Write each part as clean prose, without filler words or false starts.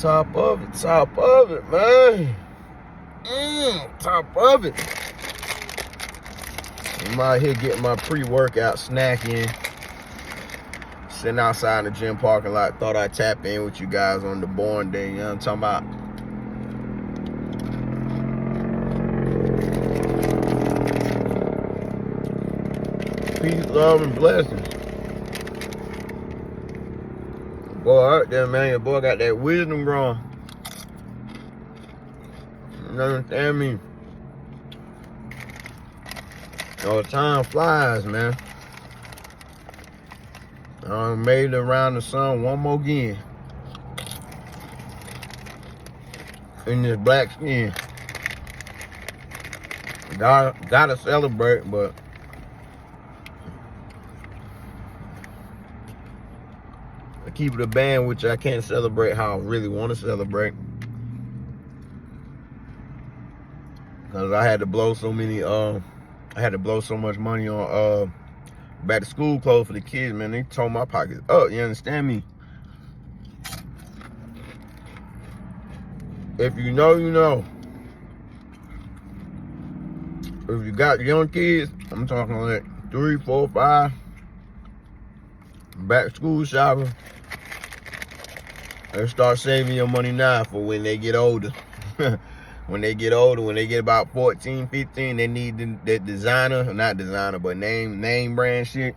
Top of it, man. Top of it. I'm out here getting my pre-workout snack in. Sitting outside in the gym parking lot. Thought I'd tap in with you guys on the born day. You know what I'm talking about? Peace, love, and blessings. Boy, out there, man. Your boy got that wisdom growing. You understand me? All the time flies, man. I made it around the sun one more again. In this black skin. Gotta celebrate, but I keep it a band, which I can't celebrate how I really want to celebrate. Because I had to blow so many, I had to blow so much money on back to school clothes for the kids, man. They tore my pockets up, you understand me? If you know, you know. If you got young kids, I'm talking like 3, 4, 5, back to school shopping. Let's start saving your money now for when they get older. When they get older, when they get about 14, 15, they need that designer, not designer, but name brand shit.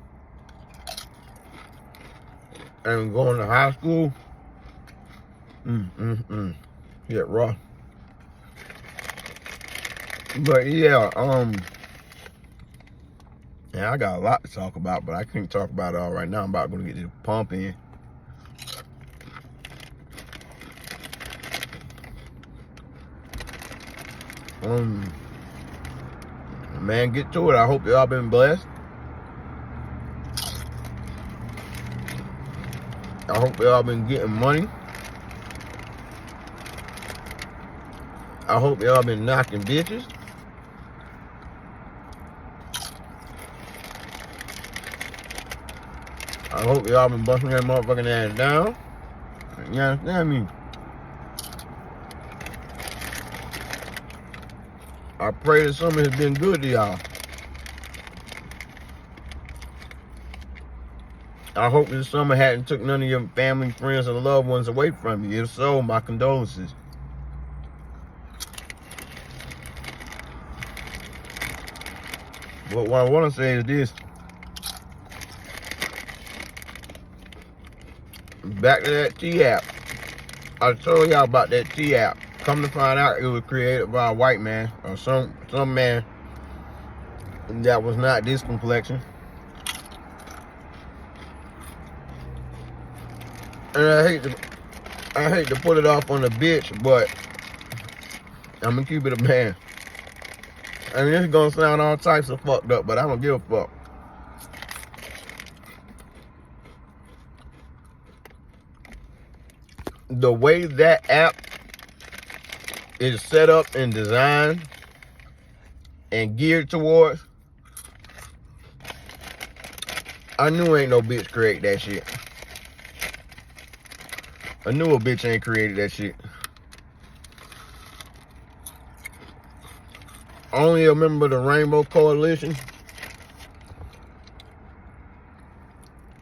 And going to high school, get raw. But yeah, I got a lot to talk about, but I can't talk about it all right now. I'm about to get this pump in. Man, get to it. I hope y'all been blessed. I hope y'all been getting money. I hope y'all been knocking bitches. I hope y'all been busting that motherfucking ass down. You understand me? I pray that summer has been good to y'all. I hope this summer hadn't took none of your family, friends, and loved ones away from you. If so, my condolences. But what I want to say is this. Back to that T app. I told y'all about that T app. Come to find out, it was created by a white man or some man that was not this complexion. And I hate to put it off on the bitch, but I'm gonna keep it a man. I mean, it's gonna sound all types of fucked up, but I don't give a fuck. The way that app is set up and designed and geared towards, I knew ain't no bitch create that shit. I knew a bitch ain't created that shit. Only a member of the Rainbow Coalition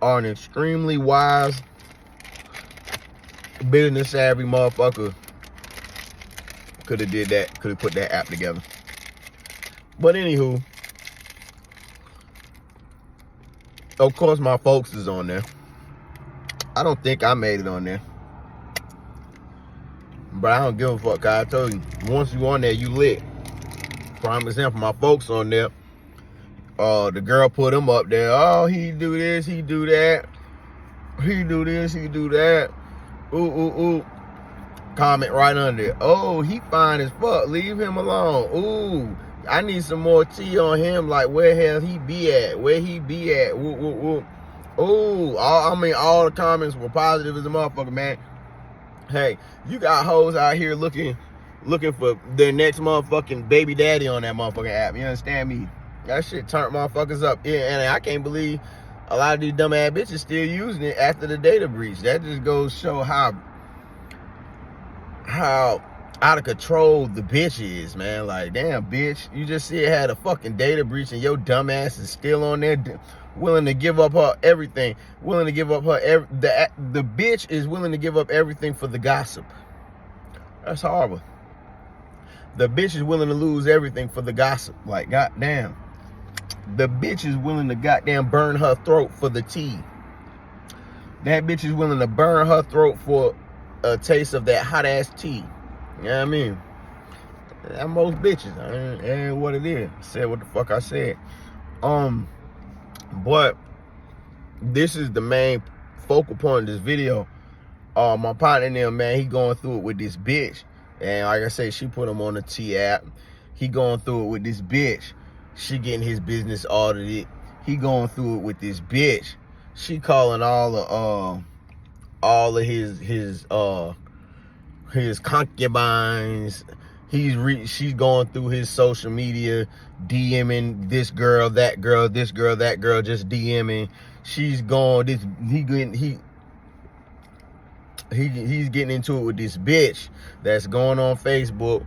are an extremely wise, business savvy motherfucker could have did that, could have put that app together. But anywho, of course my folks is on there. I don't think I made it on there. But I don't give a fuck, cause I told you, once you on there, you lit. Prime example, my folks on there. The girl put him up there. Oh, he do this, he do that. He do this, he do that. Ooh. Comment right under it. Oh, he fine as fuck. Leave him alone. Ooh, I need some more tea on him. Like, where hell he be at? Where he be at? Ooh. All the comments were positive as a motherfucker, man. Hey, you got hoes out here looking for their next motherfucking baby daddy on that motherfucking app. You understand me? That shit turned motherfuckers up. Yeah, and I can't believe a lot of these dumb ass bitches still using it after the data breach. That just goes to show how how out of control the bitch is, man. Like, damn, bitch, you just see it had a fucking data breach and your dumb ass is still on there willing to give up her everything, willing to give up her the bitch is willing to give up everything for the gossip. That's horrible. The bitch is willing to lose everything for the gossip. Like, goddamn. The bitch is willing to goddamn burn her throat for the tea. That bitch is willing to burn her throat for a taste of that hot ass tea. You know what I mean? That most bitches. Ain't what it is. I said what the fuck I said. But this is the main focal point of this video. My partner there, man, he going through it with this bitch. And like I said, she put him on the T app. He going through it with this bitch. She getting his business audited. He going through it with this bitch. She calling all of his concubines. She's going through his social media, DMing this girl, that girl, this girl, that girl, just DMing. She's going he's getting into it with this bitch that's going on Facebook,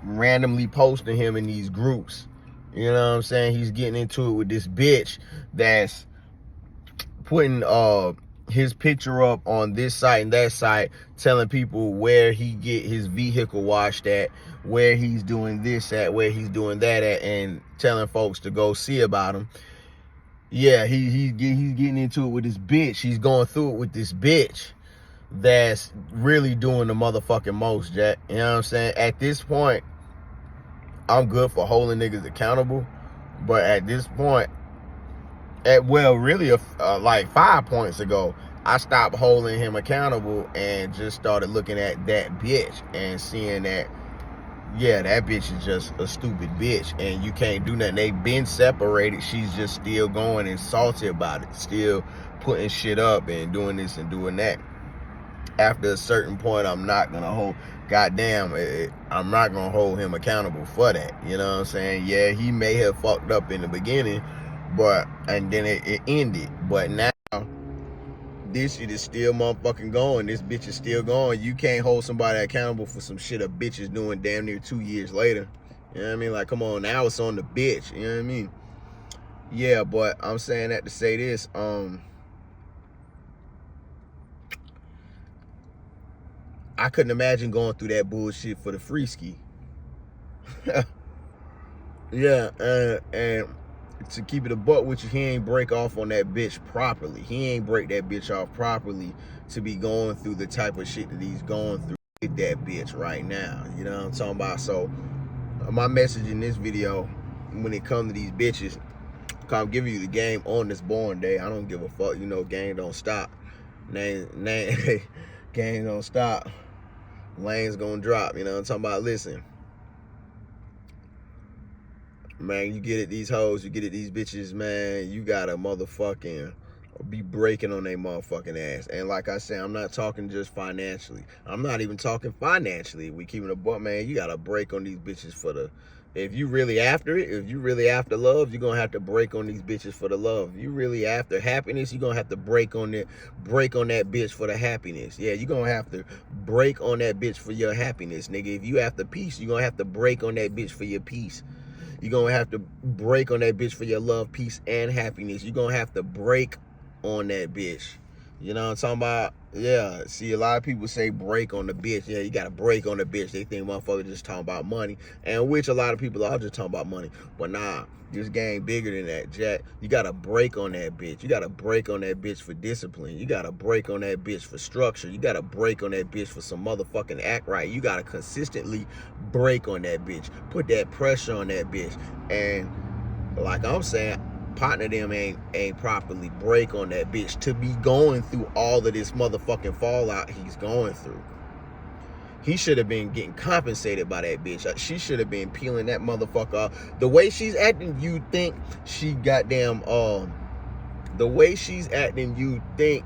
randomly posting him in these groups. You know what I'm saying? He's getting into it with this bitch that's putting his picture up on this site and that site, telling people where he get his vehicle washed at, where he's doing this at, where he's doing that at, and telling folks to go see about him. Yeah, he's getting into it with this bitch. He's going through it with this bitch that's really doing the motherfucking most, Jack. You know what I'm saying? At this point, I'm good for holding niggas accountable, but at this point, like 5 points ago, I stopped holding him accountable and just started looking at that bitch and seeing that, yeah, that bitch is just a stupid bitch and you can't do nothing. They've been separated. She's just still going and salty about it, still putting shit up and doing this and doing that. After a certain point, I'm not gonna hold, I'm not gonna hold him accountable for that. You know what I'm saying? Yeah, he may have fucked up in the beginning, and then it ended. But now, this shit is still motherfucking going. This bitch is still going. You can't hold somebody accountable for some shit a bitch is doing damn near 2 years later. You know what I mean? Like, come on, now it's on the bitch. You know what I mean? Yeah, but I'm saying that to say this. I couldn't imagine going through that bullshit for the free ski. Yeah, and to keep it a buck with you, he ain't break off on that bitch properly. He ain't break that bitch off properly to be going through the type of shit that he's going through with that bitch right now. You know what I'm talking about? So my message in this video, when it comes to these bitches, I'm giving you the game on this born day. I don't give a fuck. You know, game don't stop. Game don't stop. Lane's gonna drop. You know what I'm talking about? Listen, man, you get at these hoes, you get at these bitches, man, you gotta motherfucking be breaking on their motherfucking ass. And like I said, I'm not talking just financially. I'm not even talking financially. We keeping a buck, man. You gotta break on these bitches for the, if you really after it, if you really after love, you're gonna have to break on these bitches for the love. If you really after happiness, you're gonna have to break on that bitch for the happiness. Yeah, you're gonna have to break on that bitch for your happiness, nigga. If you after peace, you're gonna have to break on that bitch for your peace. You're gonna have to break on that bitch for your love, peace, and happiness. You're gonna have to break on that bitch. You know what I'm talking about? Yeah, see, a lot of people say break on the bitch. Yeah, you gotta break on the bitch. They think motherfuckers just talking about money, and which a lot of people are just talking about money. But nah, this game bigger than that, Jack. You gotta break on that bitch. You gotta break on that bitch for discipline. You gotta break on that bitch for structure. You gotta break on that bitch for some motherfucking act right. You gotta consistently break on that bitch. Put that pressure on that bitch. And like I'm saying, partner them ain't properly break on that bitch to be going through all of this motherfucking fallout he's going through. He should have been getting compensated by that bitch. She should have been peeling that motherfucker off. The way she's acting, you think she goddamn the way she's acting, you think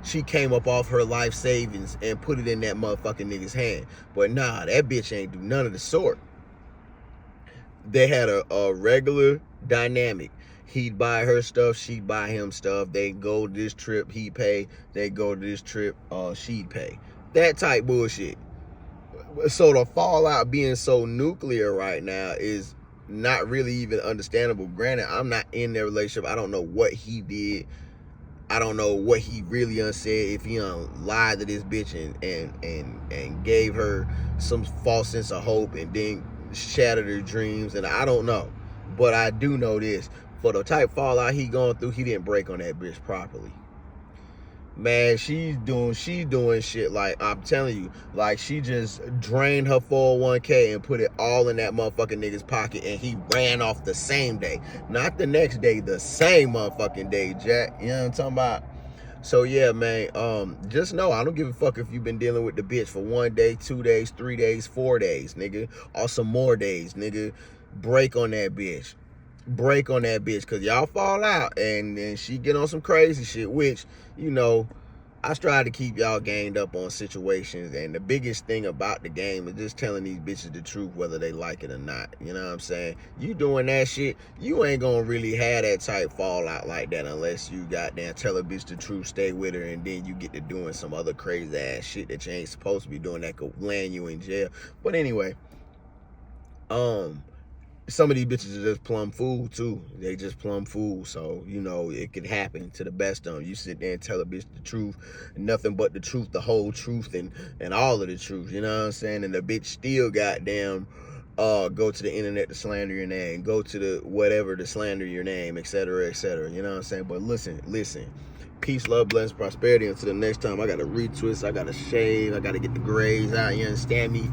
she came up off her life savings and put it in that motherfucking nigga's hand. But nah, that bitch ain't do none of the sort. They had a regular dynamic. He'd buy her stuff, she'd buy him stuff. They go to this trip, he'd pay. They go to this trip, she'd pay. That type bullshit. So the fallout being so nuclear right now is not really even understandable. Granted, I'm not in their relationship. I don't know what he did. I don't know what he really unsaid. If he lied to this bitch and gave her some false sense of hope and then shattered her dreams, and I don't know. But I do know this. For the type fallout he going through, he didn't break on that bitch properly. Man, she's doing shit like, I'm telling you, like she just drained her 401k and put it all in that motherfucking nigga's pocket, and he ran off the same day. Not the next day, the same motherfucking day, Jack. You know what I'm talking about? So yeah, man, just know I don't give a fuck if you've been dealing with the bitch for 1 day, 2 days, 3 days, 4 days, nigga, or some more days, nigga. Break on that bitch. Break on that bitch, because y'all fall out and then she get on some crazy shit, which, you know, I strive to keep y'all gained up on situations, and the biggest thing about the game is just telling these bitches the truth, whether they like it or not. You know what I'm saying? You doing that shit, you ain't gonna really have that type fallout like that unless you goddamn tell a bitch the truth, stay with her, and then you get to doing some other crazy ass shit that you ain't supposed to be doing that could land you in jail. But anyway, some of these bitches are just plumb fool too. They just plumb fool. So, you know, it could happen to the best of them. You sit there and tell a bitch the truth, nothing but the truth, the whole truth, and all of the truth. You know what I'm saying? And the bitch still goddamn go to the internet to slander your name, go to the whatever to slander your name, etc., etc. You know what I'm saying? But listen. Peace, love, blessings, prosperity. Until the next time, I got to retwist, I got to shave, I got to get the grays out. You understand me?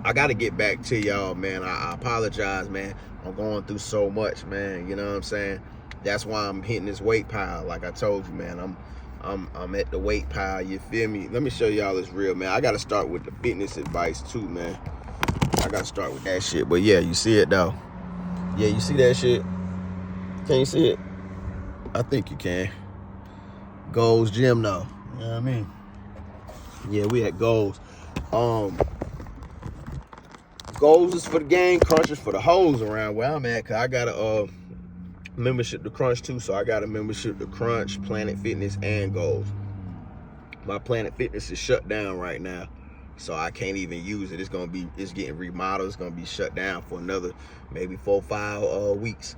I got to get back to y'all, man. I apologize, man. I'm going through so much, man. You know what I'm saying? That's why I'm hitting this weight pile. Like I told you, man, I'm at the weight pile. You feel me? Let me show y'all this real, man. I got to start with the fitness advice too, man. I got to start with that shit. But yeah, you see it though. Yeah, you see that shit? Can you see it? I think you can. Goals Gym though. You know what I mean? Yeah, we at Goals. Goals is for the game, Crunch is for the hoes around where I'm at, cause I got a membership to Crunch too, so I got a membership to Crunch, Planet Fitness, and Goals. My Planet Fitness is shut down right now, so I can't even use it. It's getting remodeled. It's gonna be shut down for another maybe 4 or 5 weeks,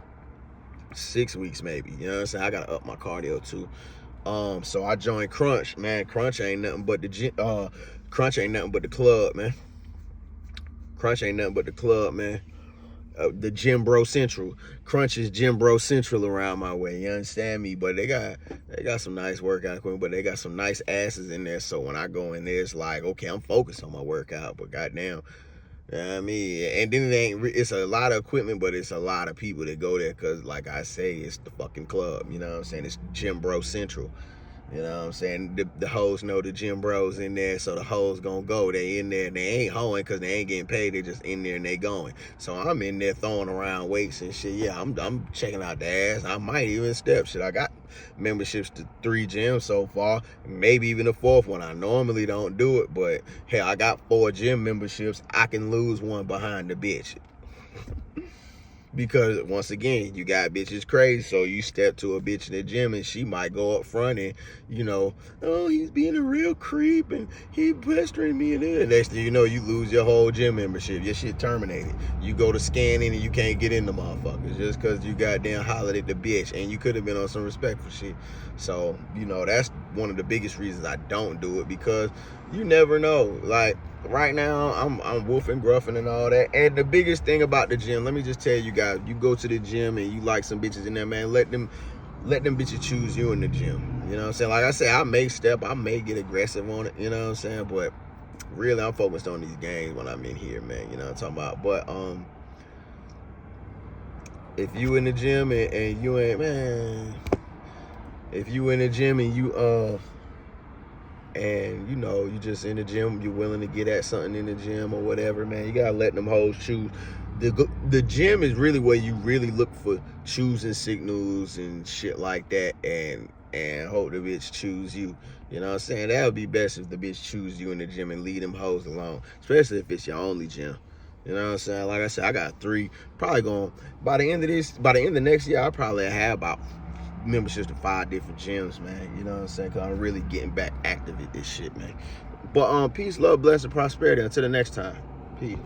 6 weeks maybe. You know what I'm saying? I gotta up my cardio too. So I joined Crunch, man. Crunch ain't nothing but the Crunch ain't nothing but the club, man. Crunch ain't nothing but the club, man. The Gym Bro Central. Crunch is Gym Bro Central around my way. You understand me? But they got some nice workout equipment, but they got some nice asses in there. So when I go in there, it's like, okay, I'm focused on my workout, but goddamn, you know what I mean? And then it's a lot of equipment, but it's a lot of people that go there because, like I say, it's the fucking club. You know what I'm saying? It's Gym Bro Central. You know what I'm saying? The hoes know the gym bros in there, so the hoes gonna go. They in there and they ain't hoeing because they ain't getting paid. They just in there and they going. So I'm in there throwing around weights and shit. Yeah, I'm checking out the ass. I might even step shit. I got memberships to 3 gyms so far, maybe even a 4th one. I normally don't do it, but hell, I got 4 gym memberships. I can lose one behind the bitch. Because once again, you got bitches crazy, so you step to a bitch in the gym and she might go up front and, you know, oh, he's being a real creep and he pestering me, and then next thing you know, you lose your whole gym membership. Your shit terminated. You go to scan in and you can't get in the motherfuckers just because you goddamn hollered at the bitch, and you could have been on some respectful shit. So, you know, that's one of the biggest reasons I don't do it, because you never know. Like, right now, I'm woofing, gruffing, and all that. And the biggest thing about the gym, let me just tell you guys, you go to the gym and you like some bitches in there, man, let them bitches choose you in the gym. You know what I'm saying? Like I say, I may step, I may get aggressive on it, you know what I'm saying? But really, I'm focused on these games when I'm in here, man. You know what I'm talking about? But if you in the gym and you ain't, man, if you in the gym and you and you know, you just in the gym, you're willing to get at something in the gym or whatever, man, you gotta let them hoes choose. The gym is really where you really look for choosing signals and shit like that, and hope the bitch choose you. You know what I'm saying? That would be best if the bitch choose you in the gym and lead them hoes along, especially if it's your only gym. You know what I'm saying? Like I said, I got 3, probably going, by the end of next year, I'll probably have about memberships to 5 different gyms, man. You know what I'm saying? Because I'm really getting back active at this shit, man. But peace, love, blessing, prosperity. Until the next time. Peace.